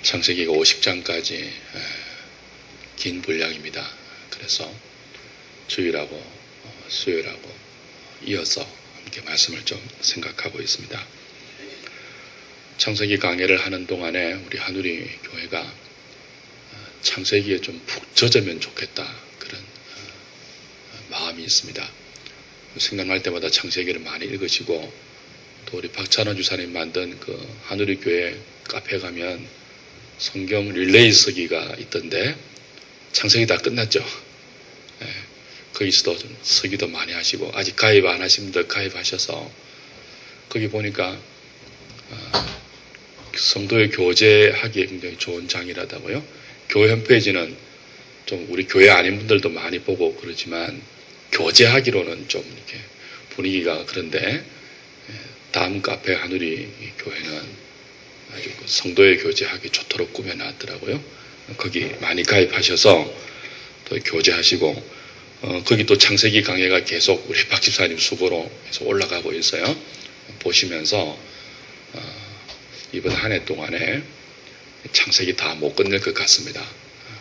창세기가 50장까지 긴 분량입니다. 그래서 주일하고 수요일하고 이어서 함께 말씀을 좀 생각하고 있습니다. 창세기 강해를 하는 동안에 우리 하누리 교회가 창세기에 좀 푹 젖으면 좋겠다, 그런 마음이 있습니다. 생각날 때마다 창세기를 많이 읽으시고, 또 우리 박찬원 주사님 만든 그 하누리 교회 카페 가면 성경 릴레이 서기가 있던데 창세기 다 끝났죠. 거기서도 좀 서기도 많이 하시고, 아직 가입 안 하신 분들 가입하셔서 거기 보니까 성도의 교제하기에 굉장히 좋은 장이라다고요. 교회 홈페이지는 좀 우리 교회 아닌 분들도 많이 보고 그러지만 교제하기로는 좀 이렇게 분위기가 그런데, 다음 카페 하누리 교회는 아주 성도의 교제하기 좋도록 꾸며놨더라고요. 거기 많이 가입하셔서 또 교제하시고, 거기 또 창세기 강해가 계속 우리 박 집사님 수고로 해서 올라가고 있어요. 보시면서 이번 한 해 동안에 창세기 다 못 끝낼 것 같습니다.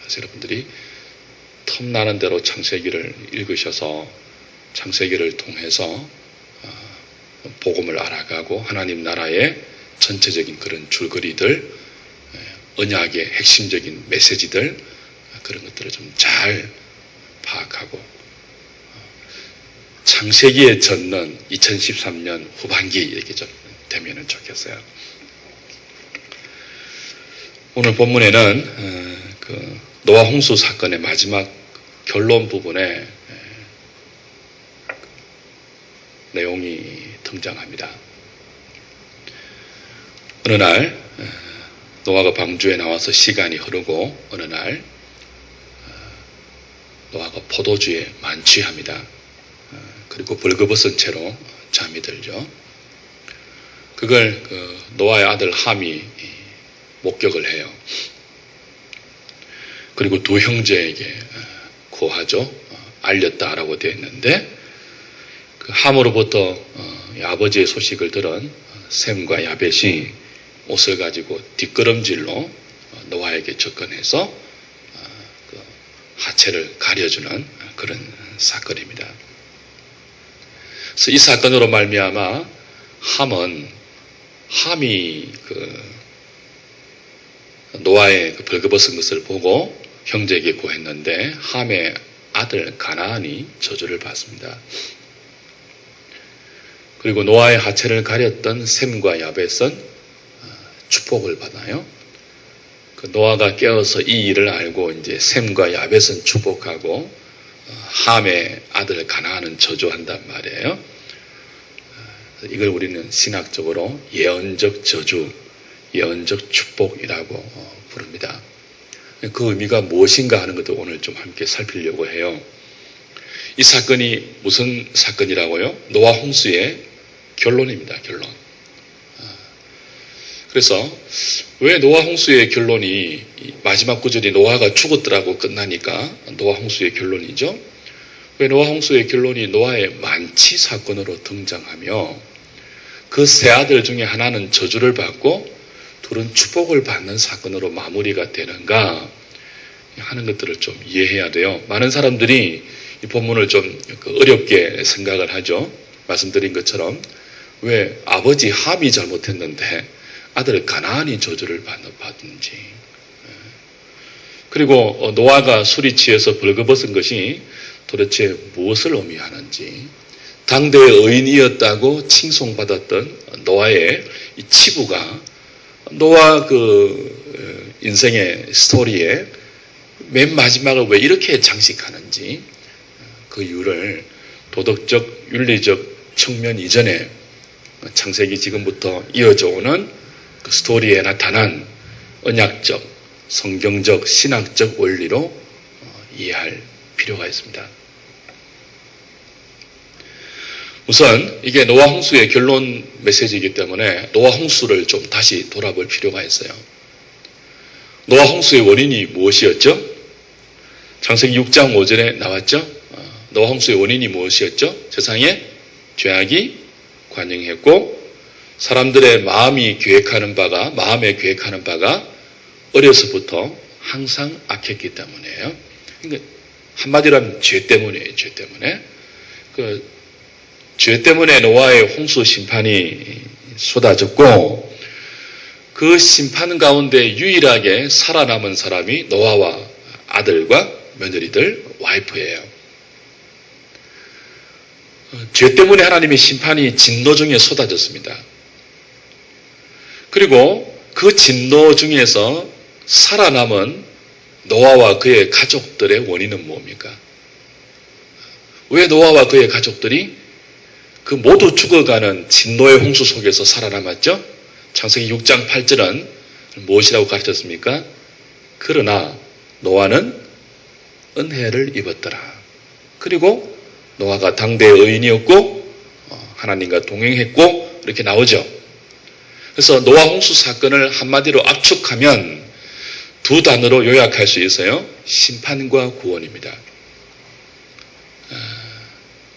그래서 여러분들이 틈나는 대로 창세기를 읽으셔서 창세기를 통해서 복음을 알아가고 하나님 나라의 전체적인 그런 줄거리들, 언약의 핵심적인 메시지들, 그런 것들을 좀 잘 파악하고 창세기에 젖는 2013년 후반기 이렇게 좀 되면 좋겠어요. 오늘 본문에는 그 노아 홍수 사건의 마지막 결론 부분에 내용이 등장합니다. 어느 날 노아가 방주에 나와서 시간이 흐르고, 어느 날 노아가 포도주에 만취합니다. 그리고 벌거벗은 채로 잠이 들죠. 그걸 노아의 아들 함이 목격을 해요. 그리고 두 형제에게 고하죠. 알렸다라고 되어 있는데, 그 함으로부터 아버지의 소식을 들은 셈과 야벳이 옷을 가지고 뒷걸음질로 노아에게 접근해서 그 하체를 가려주는 그런 사건입니다. 그래서 이 사건으로 말미암아 함이 노아의 그 벌거벗은 것을 보고 형제에게 고했는데, 함의 아들 가나안이 저주를 받습니다. 그리고 노아의 하체를 가렸던 셈과 야벳은 축복을 받아요. 그 노아가 깨어서 이 일을 알고 이제 셈과 야벳은 축복하고 함의 아들 가나안은 저주한단 말이에요. 이걸 우리는 신학적으로 예언적 저주, 예언적 축복이라고 부릅니다. 그 의미가 무엇인가 하는 것도 오늘 좀 함께 살피려고 해요. 이 사건이 무슨 사건이라고요? 노아 홍수의 결론입니다. 결론. 그래서 왜 노아 홍수의 결론이 마지막 구절이 노아가 죽었더라고 끝나니까 노아 홍수의 결론이죠? 왜 노아 홍수의 결론이 노아의 만취 사건으로 등장하며 그 세 아들 중에 하나는 저주를 받고 둘은 축복을 받는 사건으로 마무리가 되는가 하는 것들을 좀 이해해야 돼요. 많은 사람들이 이 본문을 좀 어렵게 생각을 하죠. 말씀드린 것처럼 왜 아버지 함이 잘못했는데 아들 가나안이 저주를 받는지, 그리고 노아가 술이 취해서 벌거벗은 것이 도대체 무엇을 의미하는지, 당대의 의인이었다고 칭송받았던 노아의 이 치부가 노아 그 인생의 스토리에 맨 마지막을 왜 이렇게 장식하는지, 그 이유를 도덕적, 윤리적 측면 이전에 창세기 지금부터 이어져 오는 그 스토리에 나타난 언약적, 성경적, 신학적 원리로 이해할 필요가 있습니다. 우선 이게 노아 홍수의 결론 메시지이기 때문에 노아 홍수를 좀 다시 돌아볼 필요가 있어요. 노아 홍수의 원인이 무엇이었죠? 창세기 6장 5절에 나왔죠? 노아 홍수의 원인이 무엇이었죠? 세상에 죄악이 관영했고 사람들의 마음에 계획하는 바가 어려서부터 항상 악했기 때문이에요. 그러니까 한마디로 하면 죄 때문이에요. 죄 때문에. 죄 때문에 노아의 홍수 심판이 쏟아졌고, 그 심판 가운데 유일하게 살아남은 사람이 노아와 아들과 며느리들, 와이프예요. 죄 때문에 하나님의 심판이 진노 중에 쏟아졌습니다. 그리고 그 진노 중에서 살아남은 노아와 그의 가족들의 원인은 뭡니까? 왜 노아와 그의 가족들이 그 모두 죽어가는 진노의 홍수 속에서 살아남았죠? 창세기 6장 8절은 무엇이라고 가르쳤습니까? 그러나 노아는 은혜를 입었더라. 그리고 노아가 당대의 의인이었고 하나님과 동행했고 이렇게 나오죠. 그래서 노아 홍수 사건을 한마디로 압축하면 두 단어로 요약할 수 있어요. 심판과 구원입니다.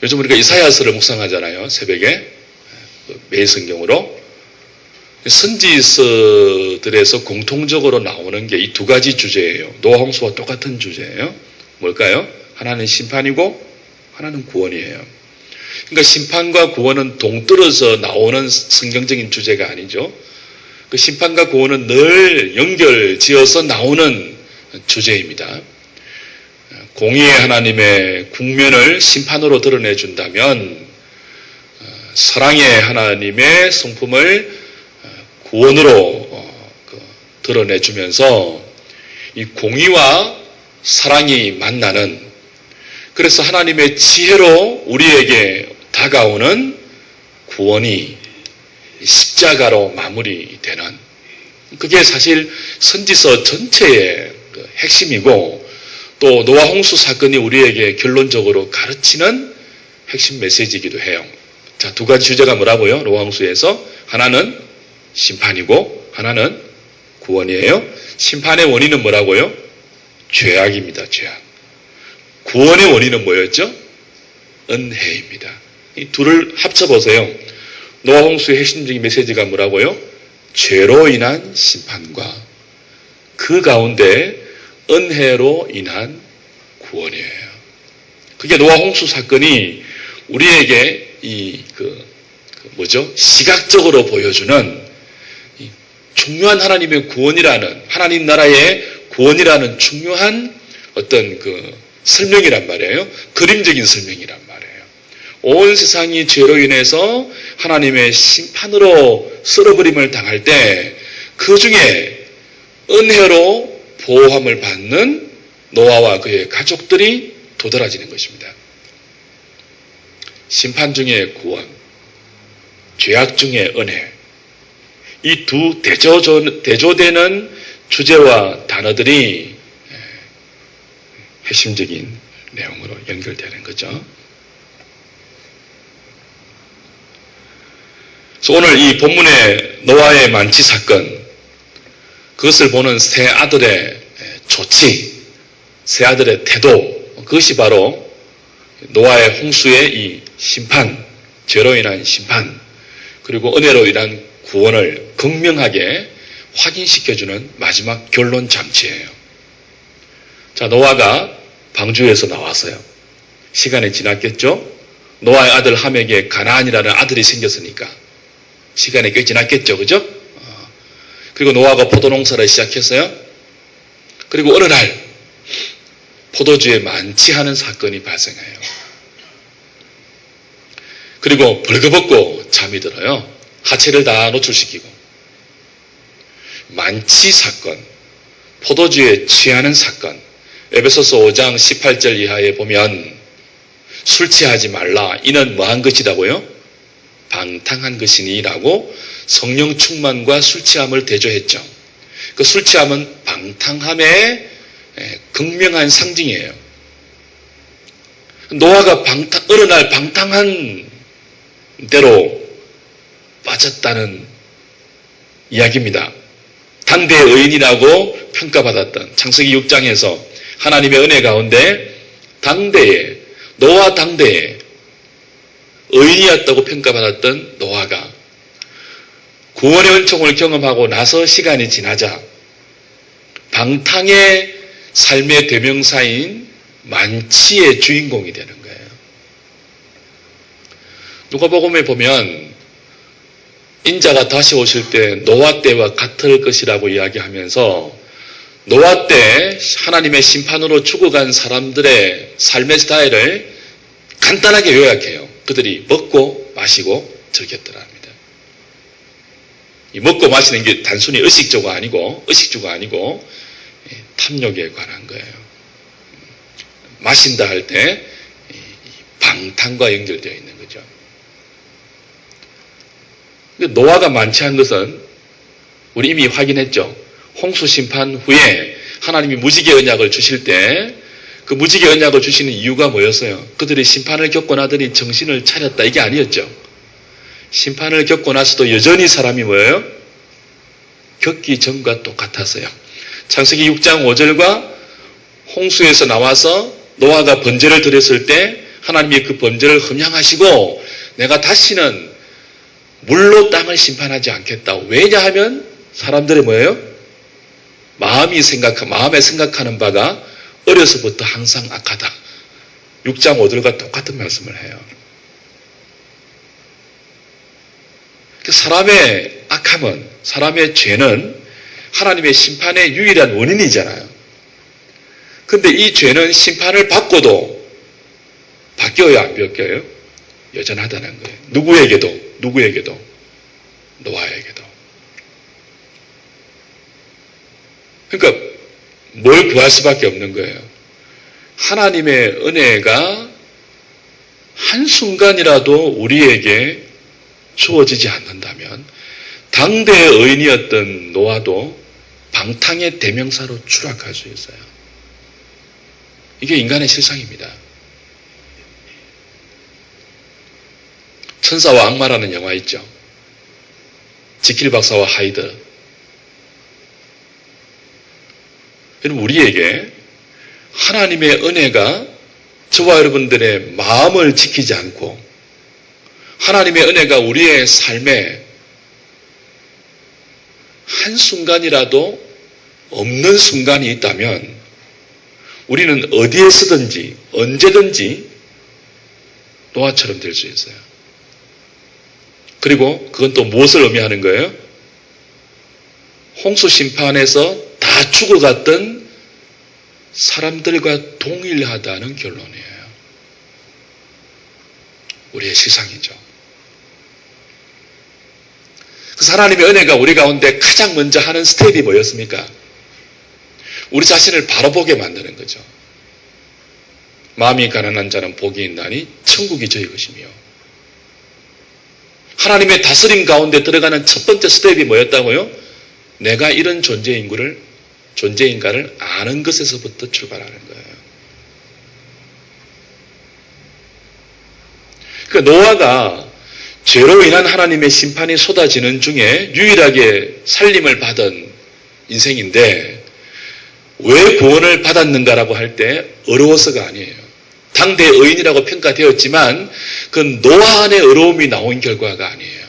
요즘 우리가 이사야서를 묵상하잖아요. 새벽에 매일 성경으로. 선지서들에서 공통적으로 나오는 게 이 두 가지 주제예요. 노아 홍수와 똑같은 주제예요. 뭘까요? 하나는 심판이고 하나는 구원이에요. 그러니까 심판과 구원은 동떨어져 나오는 성경적인 주제가 아니죠. 그 심판과 구원은 늘 연결지어서 나오는 주제입니다. 공의의 하나님의 국면을 심판으로 드러내준다면 사랑의 하나님의 성품을 구원으로 드러내주면서 이 공의와 사랑이 만나는, 그래서 하나님의 지혜로 우리에게 다가오는 구원이 십자가로 마무리되는, 그게 사실 선지서 전체의 핵심이고 또 노아 홍수 사건이 우리에게 결론적으로 가르치는 핵심 메시지이기도 해요. 자, 두 가지 주제가 뭐라고요? 노아 홍수에서 하나는 심판이고 하나는 구원이에요. 심판의 원인은 뭐라고요? 죄악입니다. 죄악. 구원의 원인은 뭐였죠? 은혜입니다. 이 둘을 합쳐보세요. 노아 홍수의 핵심적인 메시지가 뭐라고요? 죄로 인한 심판과 그 가운데 은혜로 인한 구원이에요. 그게 노아 홍수 사건이 우리에게 시각적으로 보여주는 중요한 하나님의 구원이라는, 하나님 나라의 구원이라는 중요한 어떤 설명이란 말이에요. 그림적인 설명이란 말이에요. 온 세상이 죄로 인해서 하나님의 심판으로 쓸어버림을 당할 때 그 중에 은혜로 보호함을 받는 노아와 그의 가족들이 도드라지는 것입니다. 심판 중에 구원, 죄악 중에 은혜, 이 두 대조되는 주제와 단어들이 핵심적인 내용으로 연결되는 거죠. 그래서 오늘 이 본문의 노아의 만취 사건, 그것을 보는 세 아들의 조치, 세 아들의 태도, 그것이 바로 노아의 홍수의 이 심판, 죄로 인한 심판, 그리고 은혜로 인한 구원을 극명하게 확인시켜주는 마지막 결론 장치예요. 자, 노아가 방주에서 나왔어요. 시간이 지났겠죠? 노아의 아들 함에게 가나안이라는 아들이 생겼으니까 시간이 꽤 지났겠죠, 그죠? 그리고 노아가 포도농사를 시작했어요. 그리고 어느 날 포도주에 만취하는 사건이 발생해요. 그리고 벌거벗고 잠이 들어요. 하체를 다 노출시키고. 만취 사건, 포도주에 취하는 사건. 에베소서 5장 18절 이하에 보면 술 취하지 말라. 이는 뭐한 것이라고요? 방탕한 것이니라고 성령 충만과 술 취함을 대조했죠. 그 술 취함은 방탕함의 극명한 상징이에요. 노아가 어느 날 방탕한 대로 빠졌다는 이야기입니다. 당대의 의인이라고 평가받았던 창세기 6장에서 하나님의 은혜 가운데 노아 당대의 의인이었다고 평가받았던 노아가 구원의 은총을 경험하고 나서 시간이 지나자 방탕의 삶의 대명사인 만치의 주인공이 되는 거예요. 누가복음에 보면 인자가 다시 오실 때 노아 때와 같을 것이라고 이야기하면서 노아 때 하나님의 심판으로 죽어간 사람들의 삶의 스타일을 간단하게 요약해요. 그들이 먹고 마시고 즐겼더라 합니다. 이 먹고 마시는 게 단순히 의식주가 아니고 탐욕에 관한 거예요. 마신다 할 때 방탕과 연결되어 있는 거죠. 노아가 만취한 것은 우리 이미 확인했죠. 홍수 심판 후에 하나님이 무지개 언약을 주실 때 그 무지개 언약을 주시는 이유가 뭐였어요? 그들이 심판을 겪고 나더니 정신을 차렸다, 이게 아니었죠. 심판을 겪고 나서도 여전히 사람이 뭐예요? 겪기 전과 똑같았어요. 창세기 6장 5절과 홍수에서 나와서 노아가 번제를 드렸을 때 하나님이 그 번제를 흠양하시고 내가 다시는 물로 땅을 심판하지 않겠다. 왜냐하면 사람들의 뭐예요? 마음에 생각하는 바가 어려서부터 항상 악하다. 6장 5절과 똑같은 말씀을 해요. 사람의 악함은, 사람의 죄는 하나님의 심판의 유일한 원인이잖아요. 근데 이 죄는 심판을 받고도 바뀌어요, 안 바뀌어요? 여전하다는 거예요. 누구에게도, 노아에게도. 그러니까 뭘 구할 수밖에 없는 거예요. 하나님의 은혜가 한순간이라도 우리에게 주어지지 않는다면 당대의 의인이었던 노아도 방탕의 대명사로 추락할 수 있어요. 이게 인간의 실상입니다. 천사와 악마라는 영화 있죠. 지킬 박사와 하이드. 여러분, 우리에게 하나님의 은혜가 저와 여러분들의 마음을 지키지 않고 하나님의 은혜가 우리의 삶에 한순간이라도 없는 순간이 있다면 우리는 어디에서든지 언제든지 노아처럼 될 수 있어요. 그리고 그건 또 무엇을 의미하는 거예요? 홍수 심판에서 다 죽어갔던 사람들과 동일하다는 결론이에요. 우리의 실상이죠. 그래서 하나님의 은혜가 우리 가운데 가장 먼저 하는 스텝이 뭐였습니까? 우리 자신을 바라보게 만드는 거죠. 마음이 가난한 자는 복이 있나니 천국이 저희 것이며, 하나님의 다스림 가운데 들어가는 첫 번째 스텝이 뭐였다고요? 내가 이런 존재인가를 아는 것에서부터 출발하는 거예요. 그러니까 노아가 죄로 인한 하나님의 심판이 쏟아지는 중에 유일하게 살림을 받은 인생인데 왜 구원을 받았는가라고 할 때 어려워서가 아니에요. 당대 의인이라고 평가되었지만 그건 노아 안의 어려움이 나온 결과가 아니에요.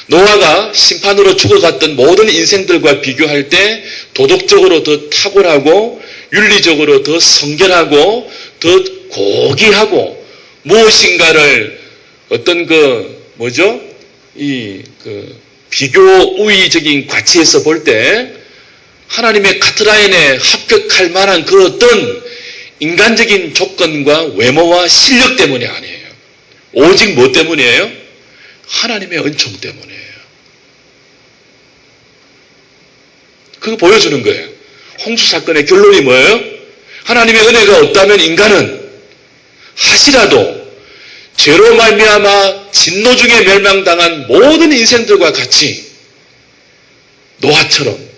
노아가 심판으로 죽어갔던 모든 인생들과 비교할 때 도덕적으로 더 탁월하고 윤리적으로 더 성결하고 더 고귀하고 무엇인가를 어떤 비교 우위적인 가치에서 볼 때 하나님의 카트라인에 합격할 만한 그 어떤 인간적인 조건과 외모와 실력 때문이 아니에요. 오직 뭐 때문이에요? 하나님의 은총 때문이에요. 그거 보여주는 거예요. 홍수 사건의 결론이 뭐예요? 하나님의 은혜가 없다면 인간은 하시라도 죄로 말미암아 진노 중에 멸망당한 모든 인생들과 같이 노아처럼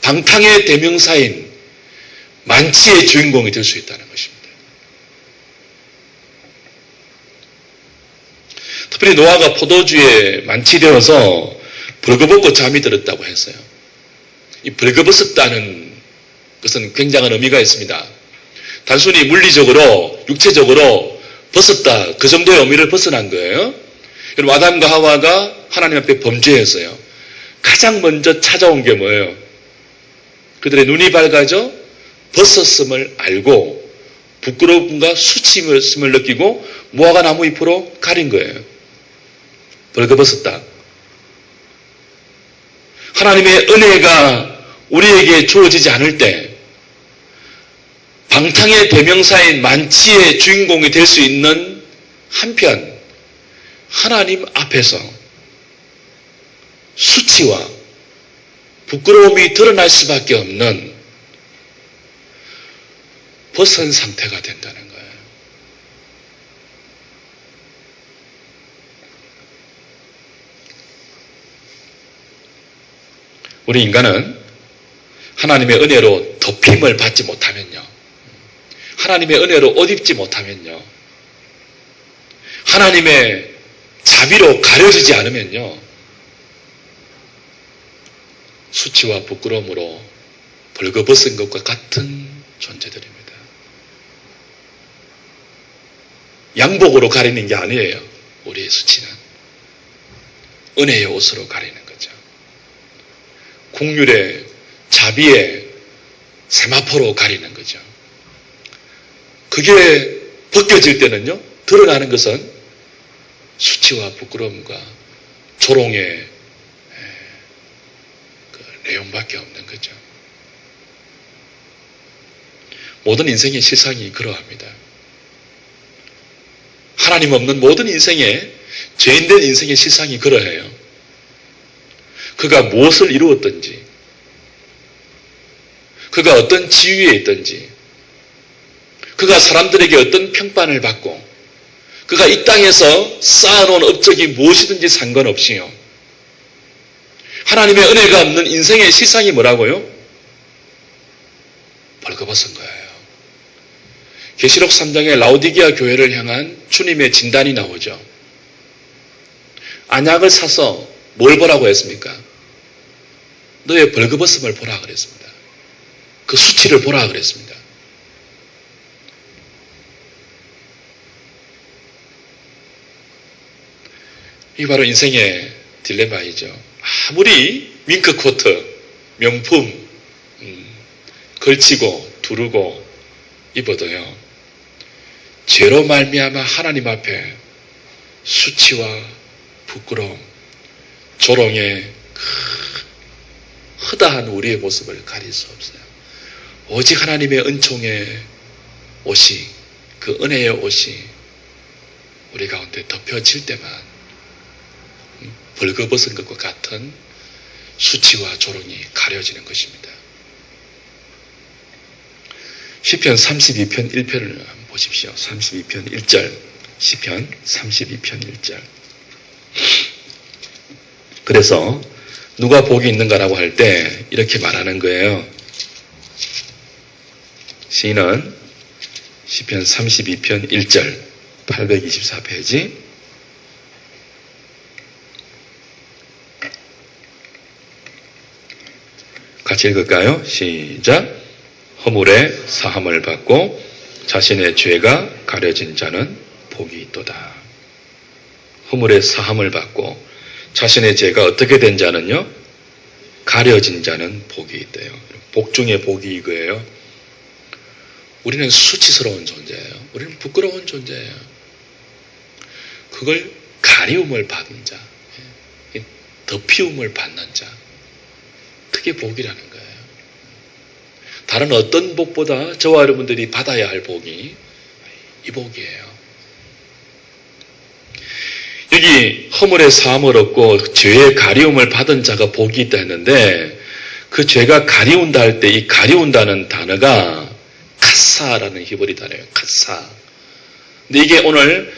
방탕의 대명사인 만치의 주인공이 될 수 있다는 것입니다. 특별히 노아가 포도주에 만취되어서 벌거벗고 잠이 들었다고 했어요. 이 벌거벗었다는 것은 굉장한 의미가 있습니다. 단순히 물리적으로, 육체적으로 벗었다, 그 정도의 의미를 벗어난 거예요. 여러분, 아담과 하와가 하나님 앞에 범죄했어요. 가장 먼저 찾아온 게 뭐예요? 그들의 눈이 밝아져 벗었음을 알고 부끄러움과 수치심을 느끼고 무화과 나무 잎으로 가린 거예요. 벌거벗었다. 하나님의 은혜가 우리에게 주어지지 않을 때 방탕의 대명사인 만치의 주인공이 될 수 있는 한편 하나님 앞에서 수치와 부끄러움이 드러날 수밖에 없는 벗은 상태가 된다는 거예요. 우리 인간은 하나님의 은혜로 덮임을 받지 못하면요. 하나님의 은혜로 옷 입지 못하면요. 하나님의 자비로 가려지지 않으면요. 수치와 부끄러움으로 벌거벗은 것과 같은 존재들입니다. 양복으로 가리는 게 아니에요. 우리의 수치는. 은혜의 옷으로 가리는 거죠. 긍휼의 자비의 세마포로 가리는 거죠. 그게 벗겨질 때는요. 드러나는 것은 수치와 부끄러움과 조롱의 그 내용밖에 없는 거죠. 모든 인생의 실상이 그러합니다. 하나님 없는 모든 인생의 죄인된 인생의 실상이 그러해요. 그가 무엇을 이루었든지, 그가 어떤 지위에 있든지, 그가 사람들에게 어떤 평판을 받고, 그가 이 땅에서 쌓아놓은 업적이 무엇이든지 상관없이요. 하나님의 은혜가 없는 인생의 실상이 뭐라고요? 벌거벗은 거예요. 계시록 3장에 라오디게아 교회를 향한 주님의 진단이 나오죠. 안약을 사서 뭘 보라고 했습니까? 너의 벌거벗음을 보라 그랬습니다. 그 수치를 보라 그랬습니다. 이게 바로 인생의 딜레마이죠. 아무리 밍크코트, 명품, 걸치고 두르고 입어도요. 죄로 말미암아 하나님 앞에 수치와 부끄러움, 조롱의 허다한 우리의 모습을 가릴 수 없어요. 오직 하나님의 은총의 옷이, 그 은혜의 옷이 우리 가운데 덮여질 때만 벌거벗은 것과 같은 수치와 조롱이 가려지는 것입니다. 시편 32편 1편을 한번 보십시오. 32편 1절. 시편 32편 1절. 그래서 누가 복이 있는가라고 할 때 이렇게 말하는 거예요. 시인은 시편 32편 1절 824페이지 같이 읽을까요? 시작. 허물의 사함을 받고 자신의 죄가 가려진 자는 복이 있도다. 허물의 사함을 받고 자신의 죄가 어떻게 된 자는요? 가려진 자는 복이 있대요. 복 중에 복이 이거예요. 우리는 수치스러운 존재예요. 우리는 부끄러운 존재예요. 그걸 가리움을 받은 자, 덮이움을 받는 자, 그게 복이라는 거예요. 다른 어떤 복보다 저와 여러분들이 받아야 할 복이 이 복이에요. 여기 허물의 사함을 얻고 죄의 가리움을 받은 자가 복이 있다 했는데 그 죄가 가리운다 할 때 이 가리운다는 단어가 카사라는 히브리 단어예요. 카사. 근데 이게 오늘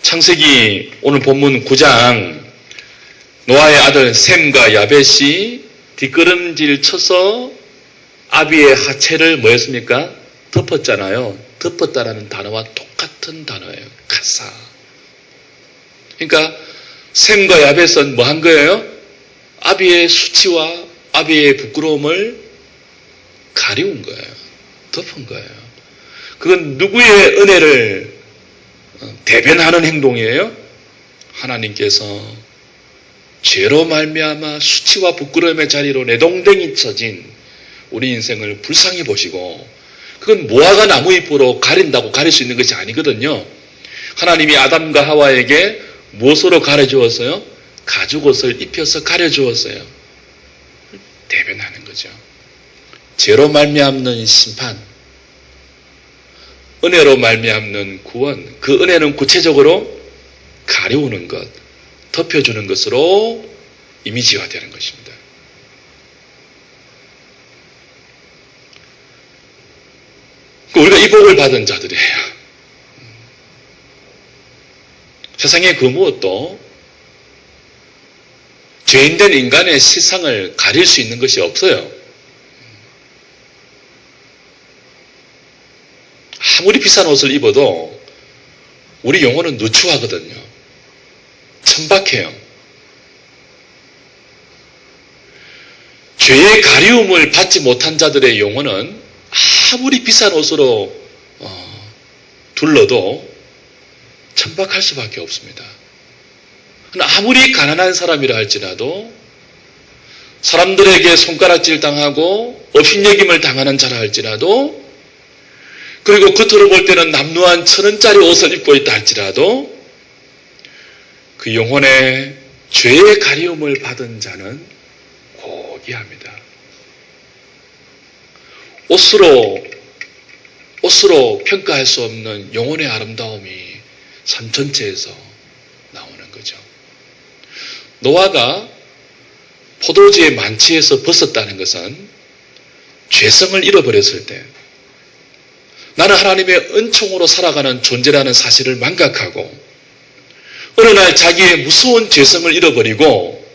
창세기 오늘 본문 9장 노아의 아들 셈과 야벳이 뒷걸음질 쳐서 아비의 하체를 뭐였습니까? 덮었잖아요. 덮었다라는 단어와 똑같은 단어예요. 카사. 그러니까 셈과 야벳은 뭐 한 거예요? 아비의 수치와 아비의 부끄러움을 가리운 거예요. 덮은 거예요. 그건 누구의 은혜를 대변하는 행동이에요? 하나님께서 죄로 말미암아 수치와 부끄러움의 자리로 내동댕이 쳐진 우리 인생을 불쌍히 보시고, 그건 무화과 나무 잎으로 가린다고 가릴 수 있는 것이 아니거든요. 하나님이 아담과 하와에게 무엇으로 가려주었어요? 가죽옷을 입혀서 가려주었어요. 대변하는 거죠. 죄로 말미암는 심판, 은혜로 말미암는 구원, 그 은혜는 구체적으로 가려우는 것, 덮여주는 것으로 이미지화되는 것입니다. 우리가 이 복을 받은 자들이에요. 세상의 그 무엇도 죄인된 인간의 실상을 가릴 수 있는 것이 없어요. 아무리 비싼 옷을 입어도 우리 영혼은 누추하거든요. 천박해요. 죄의 가리움을 받지 못한 자들의 영혼은 아무리 비싼 옷으로 둘러도 천박할 수밖에 없습니다. 아무리 가난한 사람이라 할지라도, 사람들에게 손가락질 당하고 업신여김을 당하는 자라 할지라도, 그리고 겉으로 볼 때는 남루한 1,000원짜리 옷을 입고 있다 할지라도, 그 영혼의 죄의 가리움을 받은 자는 고귀합니다. 옷으로 평가할 수 없는 영혼의 아름다움이 삶 전체에서 나오는 거죠. 노아가 포도주의 만취에서 벗었다는 것은 죄성을 잃어버렸을 때, 나는 하나님의 은총으로 살아가는 존재라는 사실을 망각하고, 어느 날 자기의 무서운 죄성을 잃어버리고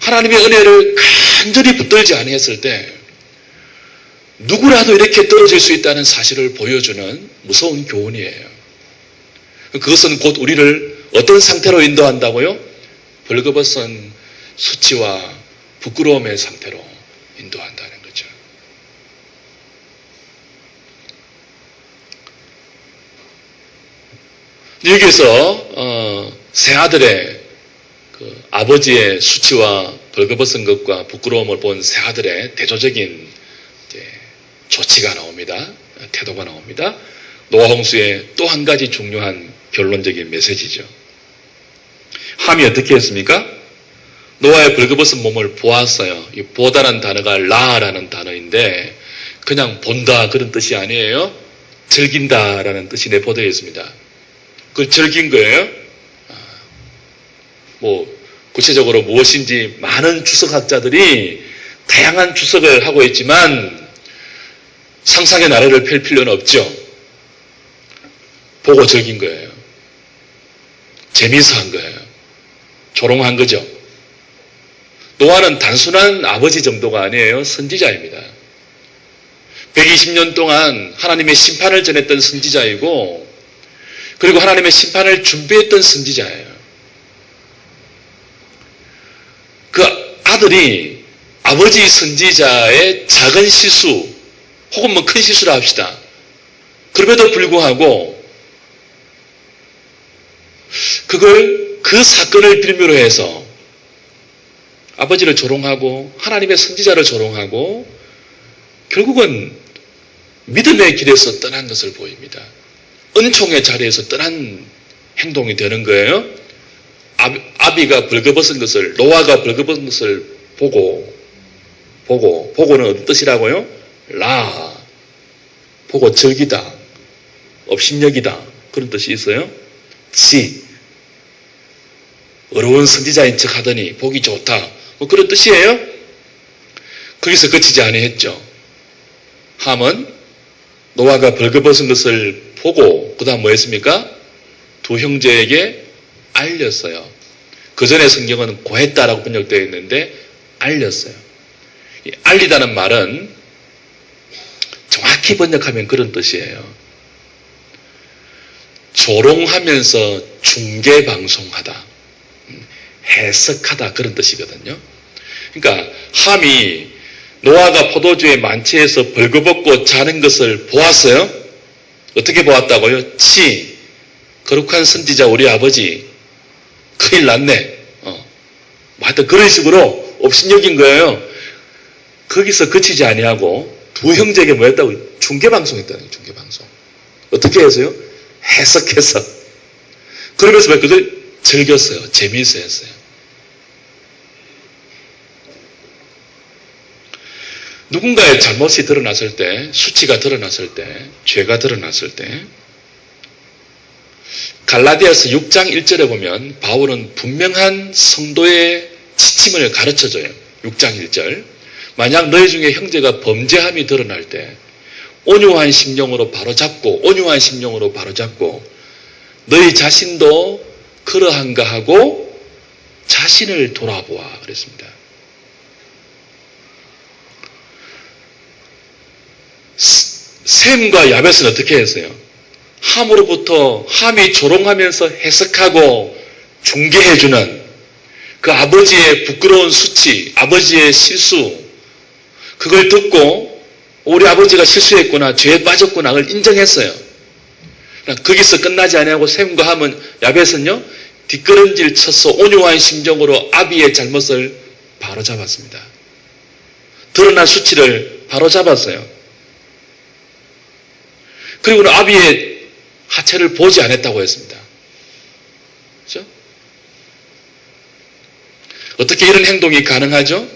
하나님의 은혜를 간절히 붙들지 아니했을 때, 누구라도 이렇게 떨어질 수 있다는 사실을 보여주는 무서운 교훈이에요. 그것은 곧 우리를 어떤 상태로 인도한다고요? 벌거벗은 수치와 부끄러움의 상태로 인도한다는 거죠. 여기에서 세 아들의 그 아버지의 수치와 벌거벗은 것과 부끄러움을 본 세 아들의 대조적인 조치가 나옵니다. 태도가 나옵니다. 노아 홍수의 또 한 가지 중요한 결론적인 메시지죠. 함이 어떻게 했습니까? 노아의 벌거벗은 몸을 보았어요. 이 보다라는 단어가 라라는 단어인데, 그냥 본다 그런 뜻이 아니에요. 즐긴다라는 뜻이 내포되어 있습니다. 그걸 즐긴 거예요. 구체적으로 무엇인지 많은 주석학자들이 다양한 주석을 하고 있지만 상상의 나래를 펼 필요는 없죠. 보고 즐긴 거예요. 재미있어 한 거예요. 조롱한 거죠. 노아는 단순한 아버지 정도가 아니에요. 선지자입니다. 120년 동안 하나님의 심판을 전했던 선지자이고, 그리고 하나님의 심판을 준비했던 선지자예요. 그 아들이 아버지 선지자의 작은 실수, 혹은 큰 실수라 합시다. 그럼에도 불구하고 그 사건을 빌미로 해서 아버지를 조롱하고 하나님의 선지자를 조롱하고 결국은 믿음의 길에서 떠난 것을 보입니다. 은총의 자리에서 떠난 행동이 되는 거예요. 아비가 벌거벗은 것을, 노아가 벌거벗은 것을 보고는 어떤 뜻이라고요? 보고 즐기다, 업신여기다, 그런 뜻이 있어요. 어려운 선지자인 척 하더니 보기 좋다, 그런 뜻이에요. 거기서 그치지 아니했죠. 함은 노아가 벌거벗은 것을 보고 그 다음 뭐 했습니까? 두 형제에게 알렸어요. 그 전에 성경은 고했다라고 번역되어 있는데 알렸어요. 이 알리다는 말은 정확히 번역하면 그런 뜻이에요. 조롱하면서 중계방송하다, 해석하다, 그런 뜻이거든요. 그러니까 함이 노아가 포도주의 만취해서 벌거벗고 자는 것을 보았어요. 어떻게 보았다고요? 거룩한 선지자 우리 아버지 큰일 났네. 하여튼 그런 식으로 업신여긴 거예요. 거기서 그치지 아니하고 두 형제에게 뭐 했다고? 중계방송 했다는 중계방송. 어떻게 해서요? 해석해서. 그러면서 그걸 즐겼어요. 재미있어 했어요. 누군가의 잘못이 드러났을 때, 수치가 드러났을 때, 죄가 드러났을 때, 갈라디아서 6장 1절에 보면 바울은 분명한 성도의 지침을 가르쳐줘요. 6장 1절. 만약 너희 중에 형제가 범죄함이 드러날 때 온유한 심령으로 바로잡고 너희 자신도 그러한가 하고 자신을 돌아보아 그랬습니다. 셈과 야벳은 어떻게 했어요? 함이 조롱하면서 해석하고 중개해주는 그 아버지의 부끄러운 수치, 아버지의 실수, 그걸 듣고 우리 아버지가 실수했구나, 죄에 빠졌구나, 그걸 인정했어요. 거기서 끝나지 아니하고 셈과 함은, 야벳은요, 뒷걸음질 쳐서 온유한 심정으로 아비의 잘못을 바로잡았습니다. 드러난 수치를 바로잡았어요. 그리고는 아비의 하체를 보지 않았다고 했습니다. 그렇죠? 어떻게 이런 행동이 가능하죠?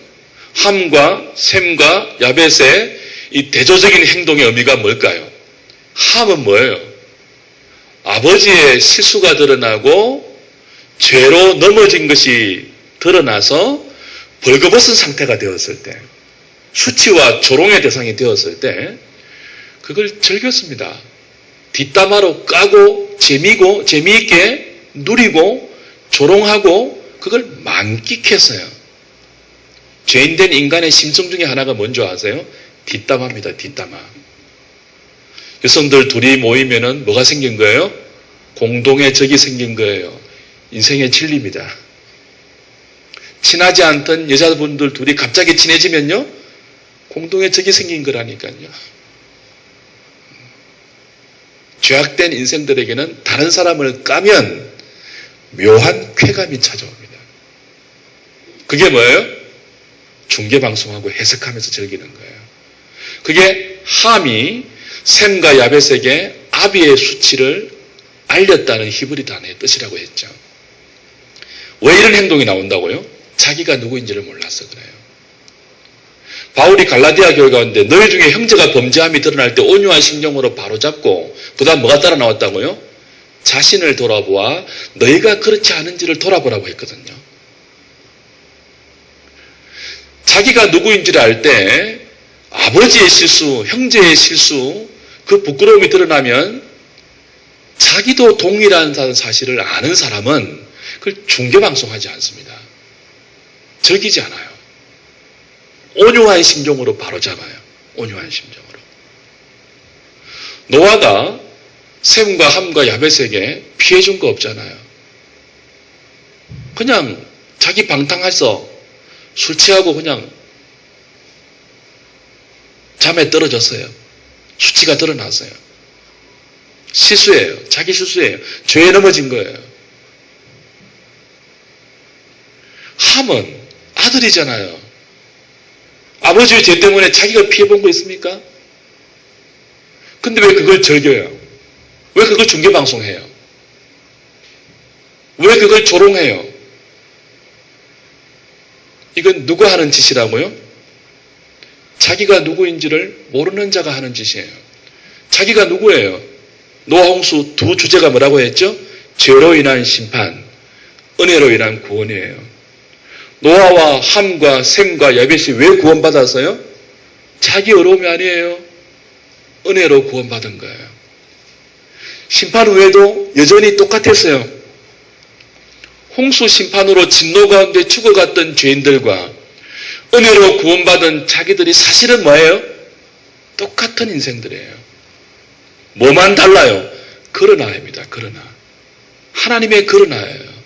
함과 셈과 야벳의 이 대조적인 행동의 의미가 뭘까요? 함은 뭐예요? 아버지의 실수가 드러나고 죄로 넘어진 것이 드러나서 벌거벗은 상태가 되었을 때, 수치와 조롱의 대상이 되었을 때 그걸 즐겼습니다. 뒷담화로 까고 재미있게 누리고 조롱하고 그걸 만끽했어요. 죄인된 인간의 심성 중에 하나가 뭔지 아세요? 뒷담화입니다. 뒷담화. 여성들 둘이 모이면은 뭐가 생긴 거예요? 공동의 적이 생긴 거예요. 인생의 진리입니다. 친하지 않던 여자분들 둘이 갑자기 친해지면요, 공동의 적이 생긴 거라니까요. 죄악된 인생들에게는 다른 사람을 까면 묘한 쾌감이 찾아옵니다. 그게 뭐예요? 중계방송하고 해석하면서 즐기는 거예요. 그게 함이 셈과 야벳에게 아비의 수치를 알렸다는 히브리 단어의 뜻이라고 했죠. 왜 이런 행동이 나온다고요? 자기가 누구인지를 몰라서 그래요. 바울이 갈라디아 교회 가운데 너희 중에 형제가 범죄함이 드러날 때 온유한 심령으로 바로잡고, 그 다음 뭐가 따라 나왔다고요? 자신을 돌아보아 너희가 그렇지 않은지를 돌아보라고 했거든요. 자기가 누구인지를 알 때 아버지의 실수, 형제의 실수, 그 부끄러움이 드러나면 자기도 동일한 사실을 아는 사람은 그걸 중계방송하지 않습니다. 즐기지 않아요. 온유한 심정으로 바로잡아요. 온유한 심정으로. 노아가 셈과 함과 야벳에게 피해준 거 없잖아요. 그냥 자기 방탕해서 술 취하고 그냥 잠에 떨어졌어요. 수치가 드러났어요. 실수예요. 자기 실수예요. 죄에 넘어진 거예요. 함은 아들이잖아요. 아버지의 죄 때문에 자기가 피해본 거 있습니까? 근데 왜 그걸 즐겨요? 왜 그걸 중계방송해요? 왜 그걸 조롱해요? 이건 누가 하는 짓이라고요? 자기가 누구인지를 모르는 자가 하는 짓이에요. 자기가 누구예요? 노아 홍수 두 주제가 뭐라고 했죠? 죄로 인한 심판, 은혜로 인한 구원이에요. 노아와 함과 셈과 야벳이 왜 구원받았어요? 자기 어려움이 아니에요. 은혜로 구원받은 거예요. 심판 후에도 여전히 똑같았어요. 홍수 심판으로 진노 가운데 죽어갔던 죄인들과 은혜로 구원받은 자기들이 사실은 뭐예요? 똑같은 인생들이에요. 뭐만 달라요? 그러나입니다. 그러나. 하나님의 그러나예요.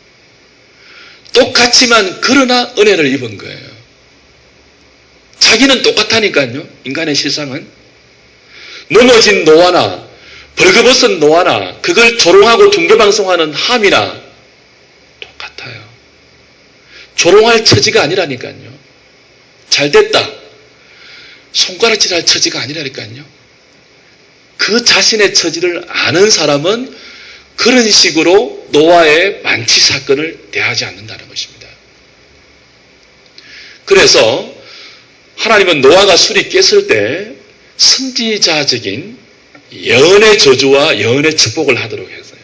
똑같지만 그러나 은혜를 입은 거예요. 자기는 똑같다니까요. 인간의 실상은. 넘어진 노아나 벌거벗은 노아나 그걸 조롱하고 중계방송하는 함이나 똑같아요. 조롱할 처지가 아니라니까요. 잘됐다. 손가락질할 처지가 아니라니까요. 그 자신의 처지를 아는 사람은 그런 식으로 노아의 만취 사건을 대하지 않는다는 것입니다. 그래서 하나님은 노아가 술이 깼을 때 선지자적인 예언의 저주와 예언의 축복을 하도록 했어요.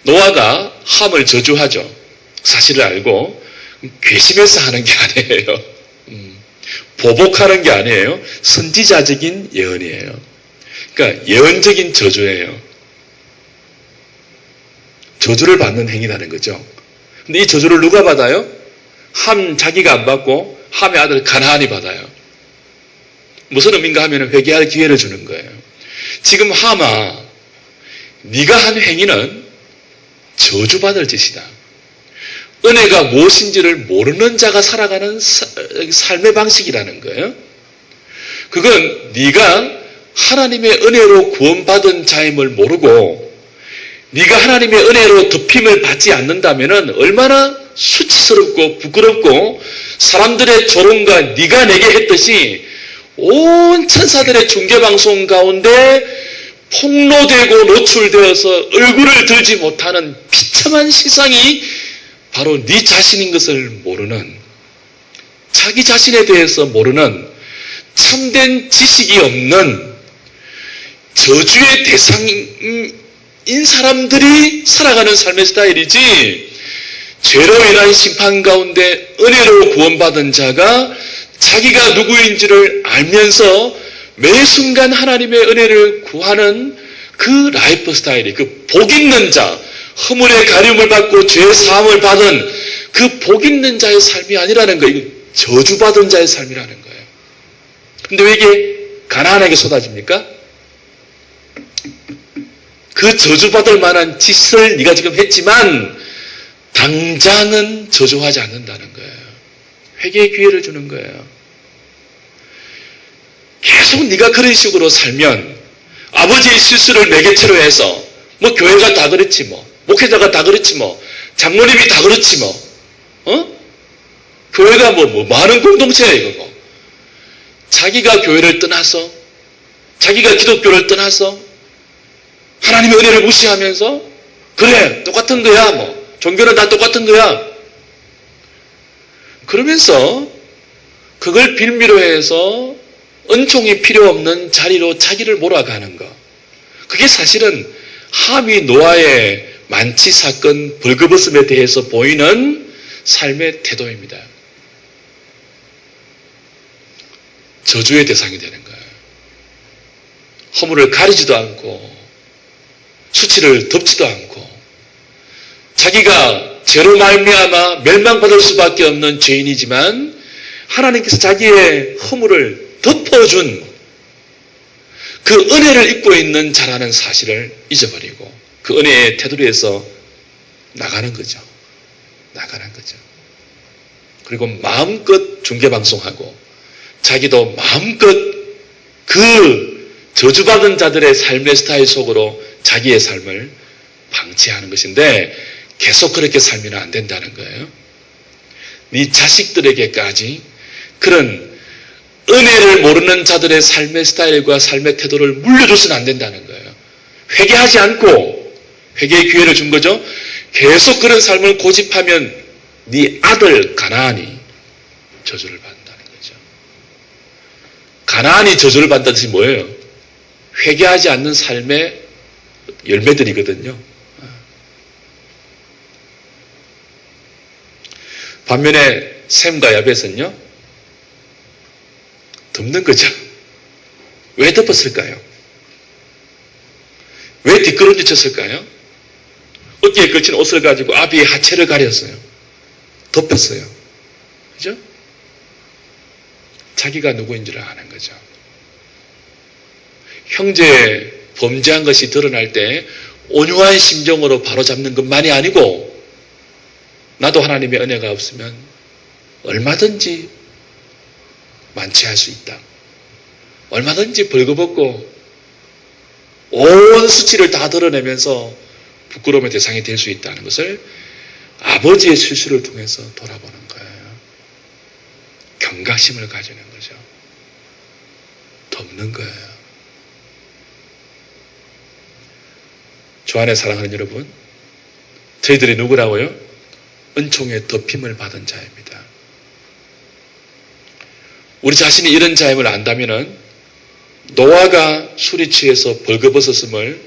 노아가 함을 저주하죠. 사실을 알고 괘씸해서 하는 게 아니에요. 보복하는 게 아니에요. 선지자적인 예언이에요. 그러니까 예언적인 저주예요. 저주를 받는 행위라는 거죠. 근데 이 저주를 누가 받아요? 함 자기가 안 받고 함의 아들 가나안이 받아요. 무슨 의미인가 하면 회개할 기회를 주는 거예요. 지금 함아, 네가 한 행위는 저주받을 짓이다. 은혜가 무엇인지를 모르는 자가 살아가는 삶의 방식이라는 거예요. 그건 네가 하나님의 은혜로 구원받은 자임을 모르고 네가 하나님의 은혜로 덮임을 받지 않는다면 얼마나 수치스럽고 부끄럽고 사람들의 조롱과 네가 내게 했듯이 온 천사들의 중계방송 가운데 폭로되고 노출되어서 얼굴을 들지 못하는 비참한 세상이 바로 네 자신인 것을 모르는, 자기 자신에 대해서 모르는 참된 지식이 없는 저주의 대상인 사람들이 살아가는 삶의 스타일이지, 죄로 인한 심판 가운데 은혜로 구원받은 자가 자기가 누구인지를 알면서 매 순간 하나님의 은혜를 구하는 그 라이프 스타일이, 그 복 있는 자, 허물의 가림을 받고 죄의 사함을 받은 그 복 있는 자의 삶이 아니라는 거예요. 저주받은 자의 삶이라는 거예요. 근데 왜 이게 가나안에게 쏟아집니까? 그 저주받을 만한 짓을 네가 지금 했지만 당장은 저주하지 않는다는 거예요. 회개의 기회를 주는 거예요. 계속 네가 그런 식으로 살면 아버지의 실수를 매개체로 해서 뭐 교회가 다 그렇지 뭐, 목회자가 다 그렇지 뭐, 장로님이 다 그렇지 뭐, 교회가 뭐 많은 공동체야 이거 뭐. 자기가 교회를 떠나서, 자기가 기독교를 떠나서 하나님의 은혜를 무시하면서 그래 똑같은 거야 뭐, 종교는 다 똑같은 거야 그러면서 그걸 빌미로 해서 은총이 필요 없는 자리로 자기를 몰아가는 거, 그게 사실은 함이 노아의 만취 사건 벌거벗음에 대해서 보이는 삶의 태도입니다. 저주의 대상이 되는 거예요. 허물을 가리지도 않고 수치를 덮지도 않고 자기가 죄로 말미암아 멸망받을 수밖에 없는 죄인이지만 하나님께서 자기의 허물을 덮어준 그 은혜를 입고 있는 자라는 사실을 잊어버리고 그 은혜의 테두리에서 나가는 거죠. 나가는 거죠. 그리고 마음껏 중계방송하고 자기도 마음껏 그 저주받은 자들의 삶의 스타일 속으로 자기의 삶을 방치하는 것인데 계속 그렇게 살면 안 된다는 거예요. 네 자식들에게까지 그런 은혜를 모르는 자들의 삶의 스타일과 삶의 태도를 물려줘서는 안 된다는 거예요. 회개하지 않고 회개의 기회를 준 거죠. 계속 그런 삶을 고집하면 네 아들 가나안이 저주를 받는다는 거죠. 가나안이 저주를 받는다는 뜻이 뭐예요? 회개하지 않는 삶의 열매들이거든요. 반면에 셈과 야벳은요, 덮는 거죠. 왜 덮었을까요? 왜 뒷걸음질 쳤을까요? 어깨에 걸친 옷을 가지고 아비의 하체를 가렸어요. 덮였어요. 그죠? 자기가 누구인지를 아는 거죠. 형제의 범죄한 것이 드러날 때 온유한 심정으로 바로잡는 것만이 아니고 나도 하나님의 은혜가 없으면 얼마든지 만취할 수 있다. 얼마든지 벌거벗고 온 수치를 다 드러내면서 부끄러움의 대상이 될 수 있다는 것을 아버지의 실수를 통해서 돌아보는 거예요. 경각심을 가지는 거죠. 덮는 거예요. 주 안에 사랑하는 여러분, 저희들이 누구라고요? 은총의 덮임을 받은 자입니다. 우리 자신이 이런 자임을 안다면은 노아가 술이 취해서 벌거벗었음을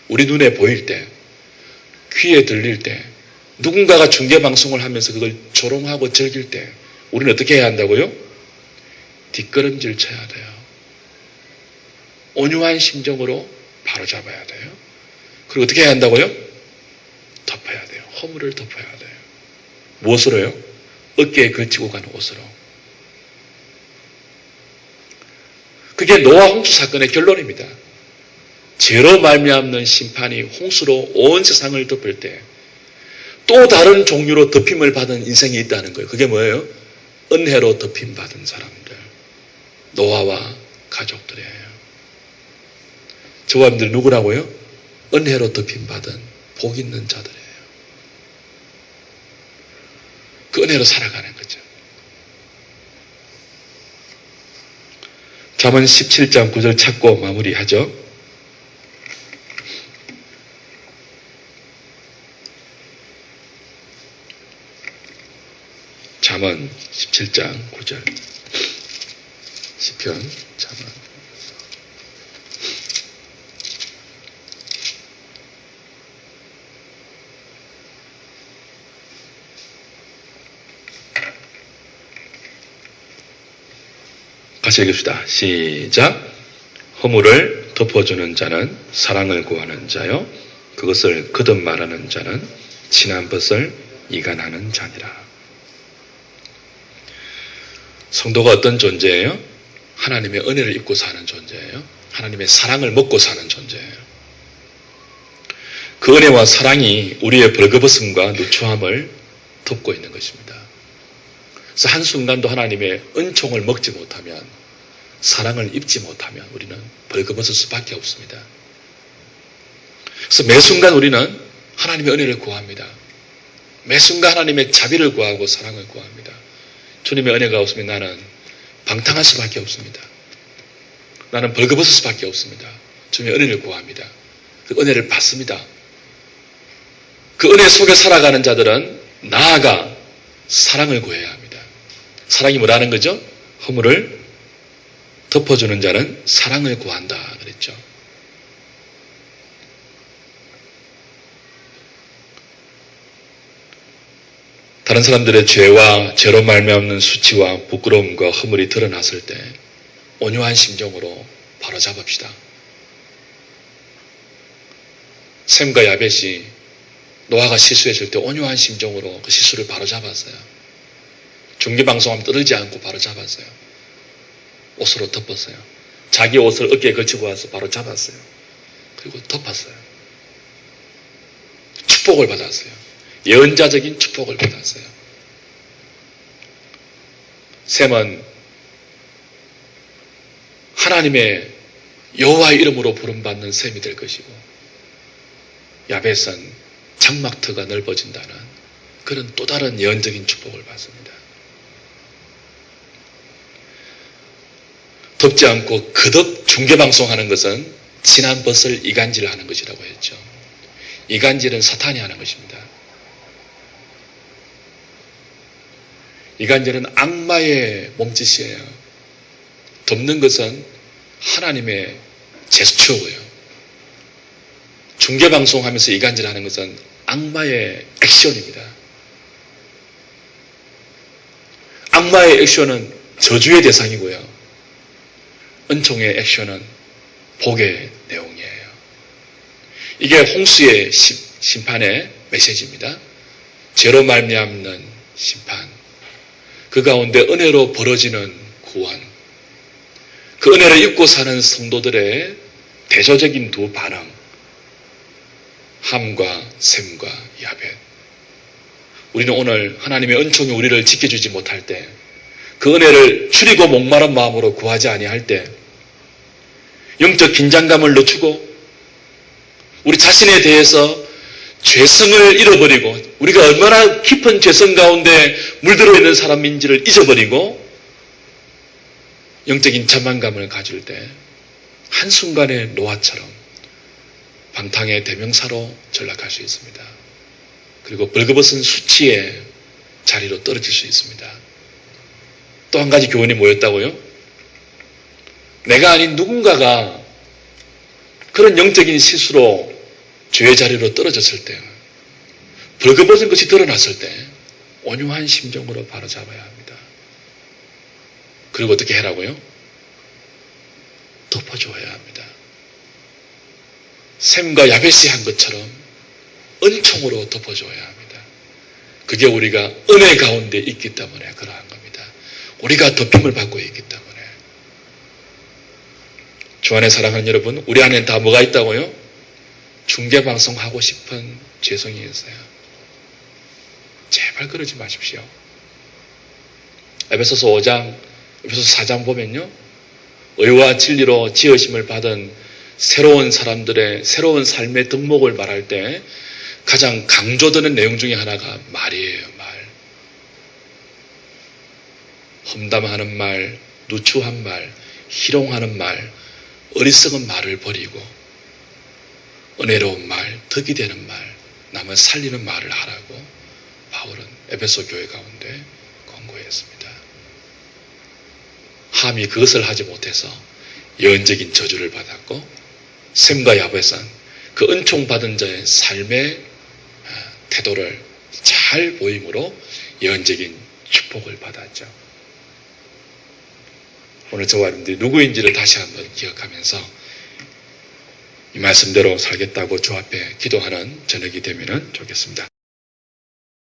우리 눈에 보일 때, 귀에 들릴 때, 누군가가 중계방송을 하면서 그걸 조롱하고 즐길 때 우리는 어떻게 해야 한다고요? 뒷걸음질 쳐야 돼요. 온유한 심정으로 바로잡아야 돼요. 그리고 어떻게 해야 한다고요? 덮어야 돼요. 허물을 덮어야 돼요. 무엇으로요? 어깨에 걸치고 가는 옷으로. 그게 노아 홍수 사건의 결론입니다. 죄로 말미암는 심판이 홍수로 온 세상을 덮을 때 또 다른 종류로 덮임을 받은 인생이 있다는 거예요. 그게 뭐예요? 은혜로 덮임 받은 사람들. 노아와 가족들이에요. 저와 여러분들 누구라고요? 은혜로 덮임 받은 복 있는 자들이에요. 그 은혜로 살아가는 거죠. 잠언 17장 9절 찾고 마무리하죠. 잠언 17장 9절. 시편 잠언. 같이 읽읍시다. 시작. 허물을 덮어주는 자는 사랑을 구하는 자요. 그것을 거듭 말하는 자는 친한 것을 이간하는 자니라. 성도가 어떤 존재예요? 하나님의 은혜를 입고 사는 존재예요. 하나님의 사랑을 먹고 사는 존재예요. 그 은혜와 사랑이 우리의 벌거벗음과 누추함을 덮고 있는 것입니다. 그래서 한순간도 하나님의 은총을 먹지 못하면, 사랑을 입지 못하면 우리는 벌거벗을 수밖에 없습니다. 그래서 매 순간 우리는 하나님의 은혜를 구합니다. 매 순간 하나님의 자비를 구하고 사랑을 구합니다. 주님의 은혜가 없으면 나는 방탕할 수밖에 없습니다. 나는 벌거벗을 수밖에 없습니다. 주님의 은혜를 구합니다. 그 은혜를 받습니다. 그 은혜 속에 살아가는 자들은 나아가 사랑을 구해야 합니다. 사랑이 뭐라는 거죠? 허물을 덮어주는 자는 사랑을 구한다 그랬죠. 다른 사람들의 죄와 죄로 말미암는 수치와 부끄러움과 허물이 드러났을 때 온유한 심정으로 바로잡읍시다. 셈과 야벳이 노아가 실수했을 때 온유한 심정으로 그 실수를 바로잡았어요. 중계방송하면 떠들지 않고 바로잡았어요. 옷으로 덮었어요. 자기 옷을 어깨에 걸치고 와서 바로잡았어요. 그리고 덮었어요. 축복을 받았어요. 예언자적인 축복을 받았어요. 셈은 하나님의 여호와의 이름으로 부름받는 셈이 될 것이고, 야벳은 장막터가 넓어진다는 그런 또 다른 예언적인 축복을 받습니다. 덮지 않고 거듭 중계방송하는 것은 지난 벗을 이간질하는 것이라고 했죠. 이간질은 사탄이 하는 것입니다. 이간질은 악마의 몸짓이에요. 덮는 것은 하나님의 제스처고요. 중계방송하면서 이간질하는 것은 악마의 액션입니다. 악마의 액션은 저주의 대상이고요. 은총의 액션은 복의 내용이에요. 이게 홍수의 심판의 메시지입니다. 죄로 말미암는 심판, 그 가운데 은혜로 벌어지는 구원, 그 은혜를 입고 사는 성도들의 대조적인 두 반응, 함과 셈과 야벳. 우리는 오늘 하나님의 은총이 우리를 지켜주지 못할 때, 그 은혜를 줄이고 목마른 마음으로 구하지 아니할 때 영적 긴장감을 늦추고 우리 자신에 대해서 죄성을 잃어버리고 우리가 얼마나 깊은 죄성 가운데 물들어 있는 사람인지를 잊어버리고 영적인 자만감을 가질 때 한순간에 노아처럼 방탕의 대명사로 전락할 수 있습니다. 그리고 벌거벗은 수치의 자리로 떨어질 수 있습니다. 또 한 가지 교훈이 뭐였다고요? 내가 아닌 누군가가 그런 영적인 실수로 죄의 자리로 떨어졌을 때, 벌거벗은 것이 드러났을 때 온유한 심정으로 바로잡아야 합니다. 그리고 어떻게 해라고요? 덮어줘야 합니다. 셈과 야벳이 한 것처럼 은총으로 덮어줘야 합니다. 그게 우리가 은혜 가운데 있기 때문에 그러한 겁니다. 우리가 덮임을 받고 있기 때문에. 주 안에 사랑하는 여러분, 우리 안에 다 뭐가 있다고요? 중계방송하고 싶은 죄성이 있어요. 제발 그러지 마십시오. 에베소서 5장, 에베소서 4장 보면요. 의와 진리로 지으심을 받은 새로운 사람들의 새로운 삶의 덕목을 말할 때 가장 강조되는 내용 중에 하나가 말이에요. 말. 험담하는 말, 누추한 말, 희롱하는 말, 어리석은 말을 버리고 은혜로운 말, 덕이 되는 말, 남을 살리는 말을 하라고 바울은 에베소 교회 가운데 권고했습니다. 함이 그것을 하지 못해서 예언적인 저주를 받았고 셈과 야벳은 그 은총 받은 자의 삶의 태도를 잘 보임으로 예언적인 축복을 받았죠. 오늘 저와 여러분들이 누구인지를 다시 한번 기억하면서 이 말씀대로 살겠다고 주 앞에 기도하는 저녁이 되면 좋겠습니다.